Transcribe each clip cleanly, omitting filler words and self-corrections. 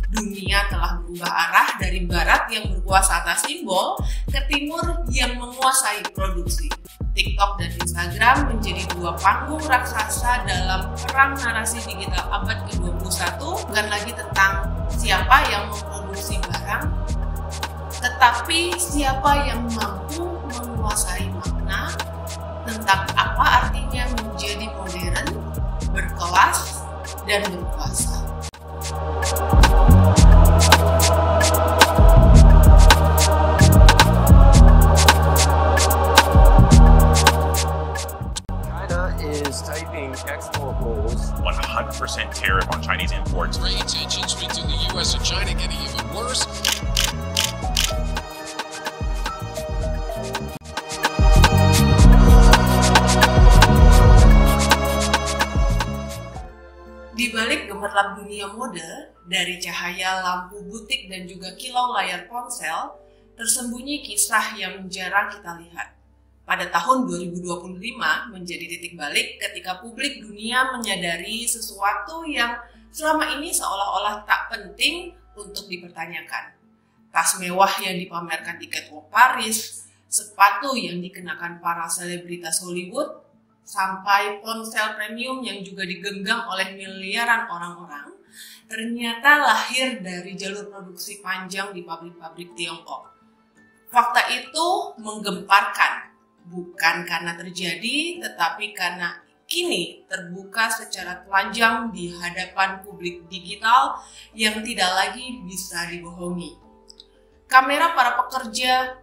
Dunia telah berubah arah dari barat yang berkuasa atas simbol ke timur yang menguasai produksi. TikTok dan Instagram menjadi dua panggung raksasa dalam perang narasi digital abad ke-21, bukan lagi tentang siapa yang memproduksi barang, tetapi siapa yang mampu menguasai makna tentang apa artinya menjadi modern, berkelas, dan berkuasa. Is tightening export rules. 100% tariff on Chinese imports. Trade tensions between the U.S. and China getting even worse. Di balik gemerlap dunia mode, dari cahaya lampu butik dan juga kilau layar ponsel, tersembunyi kisah yang jarang kita lihat. Pada tahun 2025 menjadi titik balik ketika publik dunia menyadari sesuatu yang selama ini seolah-olah tak penting untuk dipertanyakan. Tas mewah yang dipamerkan di Catwalk Paris, sepatu yang dikenakan para selebritas Hollywood, sampai ponsel premium yang juga digenggam oleh miliaran orang-orang, ternyata lahir dari jalur produksi panjang di pabrik-pabrik Tiongkok. Fakta itu menggemparkan. Bukan karena terjadi, tetapi karena kini terbuka secara telanjang di hadapan publik digital yang tidak lagi bisa dibohongi. Kamera para pekerja,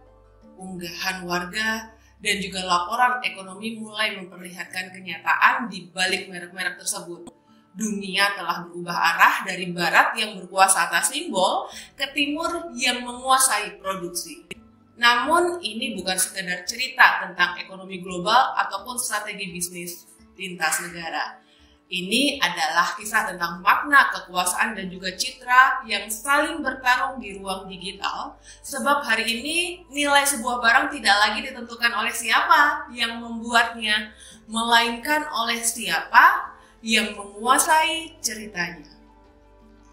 unggahan warga, dan juga laporan ekonomi mulai memperlihatkan kenyataan di balik merek-merek tersebut. Dunia telah berubah arah dari barat yang berkuasa atas simbol ke timur yang menguasai produksi. Namun ini bukan sekedar cerita tentang ekonomi global ataupun strategi bisnis lintas negara. Ini adalah kisah tentang makna kekuasaan dan juga citra yang saling bertarung di ruang digital. Sebab hari ini nilai sebuah barang tidak lagi ditentukan oleh siapa yang membuatnya, melainkan oleh siapa yang menguasai ceritanya.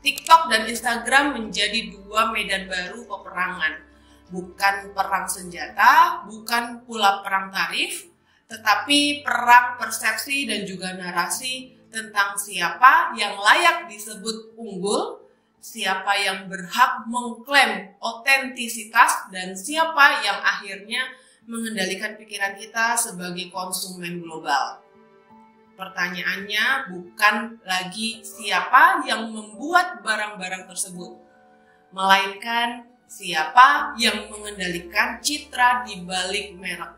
TikTok dan Instagram menjadi dua medan baru peperangan. Bukan perang senjata, bukan pula perang tarif, tetapi perang persepsi dan juga narasi tentang siapa yang layak disebut unggul, siapa yang berhak mengklaim otentisitas, dan siapa yang akhirnya mengendalikan pikiran kita sebagai konsumen global. Pertanyaannya bukan lagi siapa yang membuat barang-barang tersebut, melainkan siapa yang mengendalikan citra di balik merek.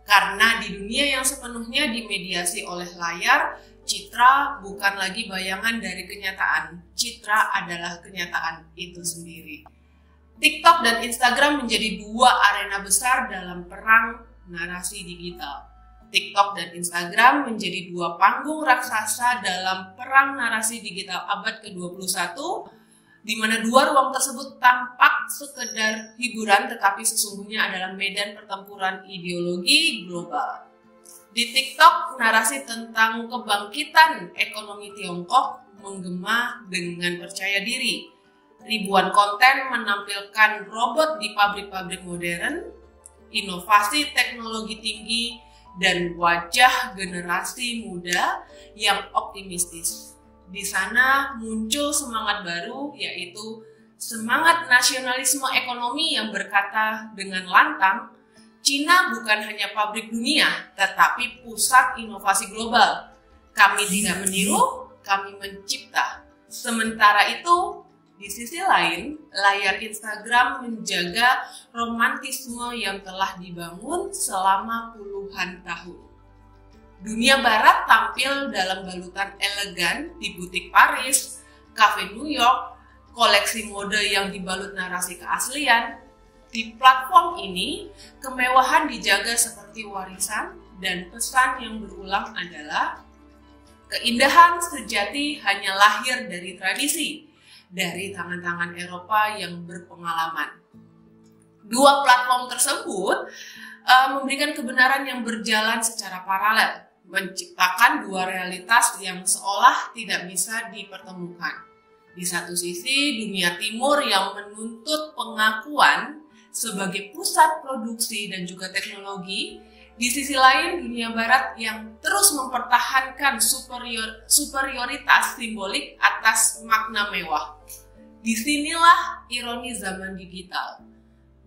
Karena di dunia yang sepenuhnya dimediasi oleh layar, citra bukan lagi bayangan dari kenyataan. Citra adalah kenyataan itu sendiri. TikTok dan Instagram menjadi dua arena besar dalam perang narasi digital. TikTok dan Instagram menjadi dua panggung raksasa dalam perang narasi digital abad ke-21, di mana dua ruang tersebut tampak sekedar hiburan tetapi sesungguhnya adalah medan pertempuran ideologi global. Di TikTok, narasi tentang kebangkitan ekonomi Tiongkok menggema dengan percaya diri. Ribuan konten menampilkan robot di pabrik-pabrik modern, inovasi teknologi tinggi, dan wajah generasi muda yang optimistis. Di sana muncul semangat baru, yaitu semangat nasionalisme ekonomi yang berkata dengan lantang, Cina bukan hanya pabrik dunia, tetapi pusat inovasi global. Kami tidak meniru, kami mencipta. Sementara itu, di sisi lain, layar Instagram menjaga romantisme yang telah dibangun selama puluhan tahun. Dunia barat tampil dalam balutan elegan di butik Paris, kafe New York, koleksi mode yang dibalut narasi keaslian. Di platform ini, kemewahan dijaga seperti warisan dan pesan yang berulang adalah keindahan sejati hanya lahir dari tradisi, dari tangan-tangan Eropa yang berpengalaman. Dua platform tersebut memberikan kebenaran yang berjalan secara paralel, menciptakan dua realitas yang seolah tidak bisa dipertemukan. Di satu sisi, dunia timur yang menuntut pengakuan sebagai pusat produksi dan juga teknologi. Di sisi lain, dunia barat yang terus mempertahankan superioritas simbolik atas makna mewah. Disinilah ironi zaman digital.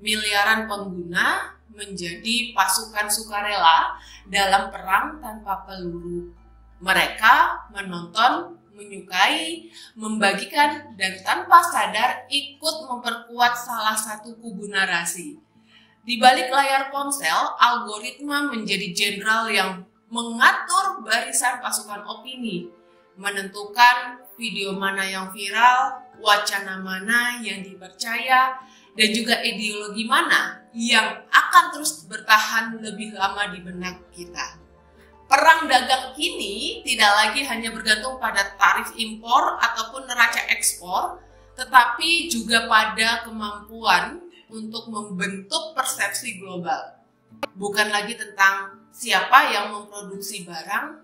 Miliaran pengguna menjadi pasukan sukarela dalam perang tanpa peluru. Mereka menonton, menyukai, membagikan, dan tanpa sadar ikut memperkuat salah satu kubu narasi. Di balik layar ponsel, algoritma menjadi jenderal yang mengatur barisan pasukan opini, menentukan video mana yang viral, wacana mana yang dipercaya, dan juga ideologi mana yang akan terus bertahan lebih lama di benak kita. Perang dagang kini tidak lagi hanya bergantung pada tarif impor ataupun neraca ekspor, tetapi juga pada kemampuan untuk membentuk persepsi global. Bukan lagi tentang siapa yang memproduksi barang,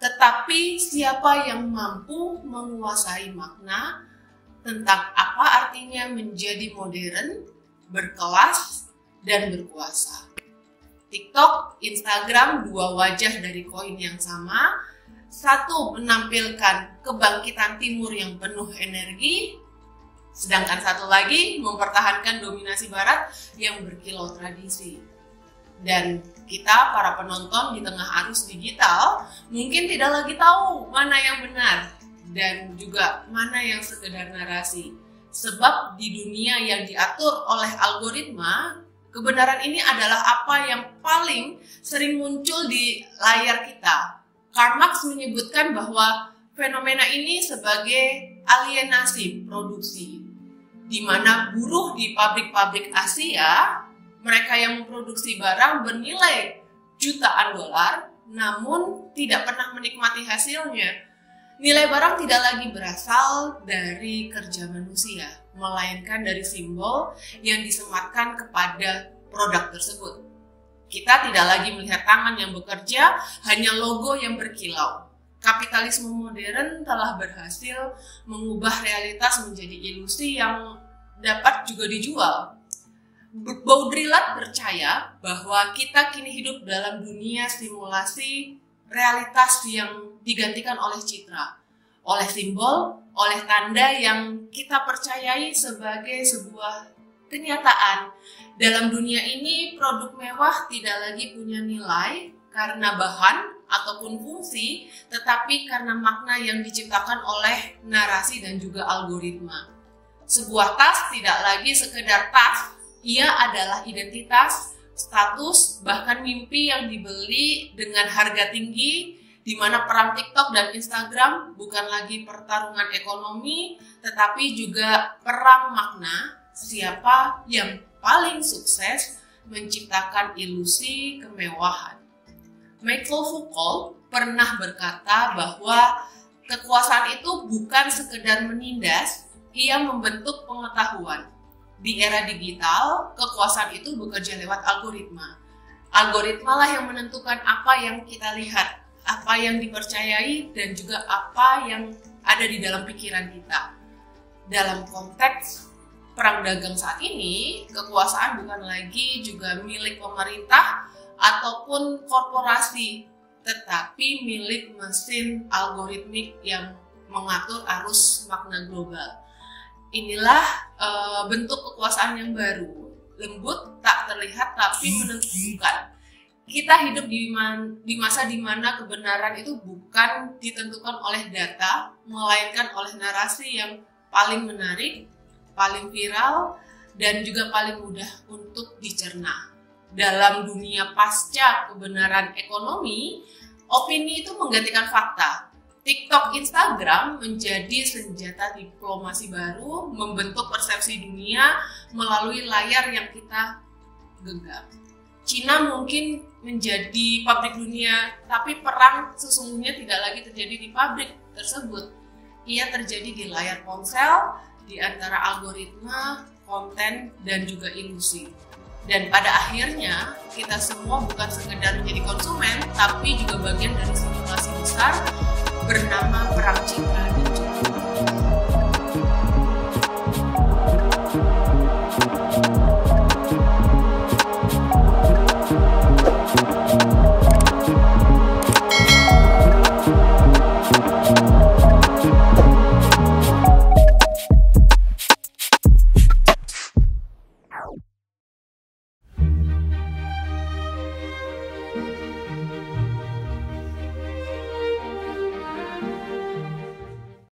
tetapi siapa yang mampu menguasai makna tentang apa artinya menjadi modern, berkelas, dan berkuasa. TikTok, Instagram, dua wajah dari koin yang sama. Satu menampilkan kebangkitan timur yang penuh energi, sedangkan satu lagi mempertahankan dominasi barat yang berkilau tradisi. Dan kita, para penonton di tengah arus digital, mungkin tidak lagi tahu mana yang benar dan juga mana yang sekedar narasi. Sebab di dunia yang diatur oleh algoritma, kebenaran ini adalah apa yang paling sering muncul di layar kita. Karl Marx menyebutkan bahwa fenomena ini sebagai alienasi produksi, di mana buruh di pabrik-pabrik Asia, mereka yang memproduksi barang bernilai jutaan dolar, namun tidak pernah menikmati hasilnya. Nilai barang tidak lagi berasal dari kerja manusia, melainkan dari simbol yang disematkan kepada produk tersebut. Kita tidak lagi melihat tangan yang bekerja, hanya logo yang berkilau. Kapitalisme modern telah berhasil mengubah realitas menjadi ilusi yang dapat juga dijual. Baudrillard percaya bahwa kita kini hidup dalam dunia simulasi realitas yang digantikan oleh citra, oleh simbol, oleh tanda yang kita percayai sebagai sebuah kenyataan. Dalam dunia ini, produk mewah tidak lagi punya nilai karena bahan ataupun fungsi, tetapi karena makna yang diciptakan oleh narasi dan juga algoritma. Sebuah tas tidak lagi sekedar tas, ia adalah identitas, status, bahkan mimpi yang dibeli dengan harga tinggi, di mana perang TikTok dan Instagram bukan lagi pertarungan ekonomi, tetapi juga perang makna. Siapa yang paling sukses menciptakan ilusi kemewahan. Michael Foucault pernah berkata bahwa kekuasaan itu bukan sekedar menindas, ia membentuk pengetahuan. Di era digital, kekuasaan itu bekerja lewat algoritma. Algoritma lah yang menentukan apa yang kita lihat, apa yang dipercayai, dan juga apa yang ada di dalam pikiran kita. Dalam konteks perang dagang saat ini, kekuasaan bukan lagi juga milik pemerintah ataupun korporasi, tetapi milik mesin algoritmik yang mengatur arus makna global. Inilah bentuk kekuasaan yang baru, lembut, tak terlihat tapi menentukan. Kita hidup di masa di mana kebenaran itu bukan ditentukan oleh data, melainkan oleh narasi yang paling menarik, paling viral, dan juga paling mudah untuk dicerna. Dalam dunia pasca kebenaran ekonomi, opini itu menggantikan fakta. TikTok, Instagram menjadi senjata diplomasi baru, membentuk persepsi dunia melalui layar yang kita genggam. Cina mungkin menjadi pabrik dunia, tapi perang sesungguhnya tidak lagi terjadi di pabrik tersebut. Ia terjadi di layar ponsel, di antara algoritma, konten, dan juga ilusi. Dan pada akhirnya, kita semua bukan sekedar menjadi konsumen, tapi juga bagian dari simulasi besar bernama perang citra.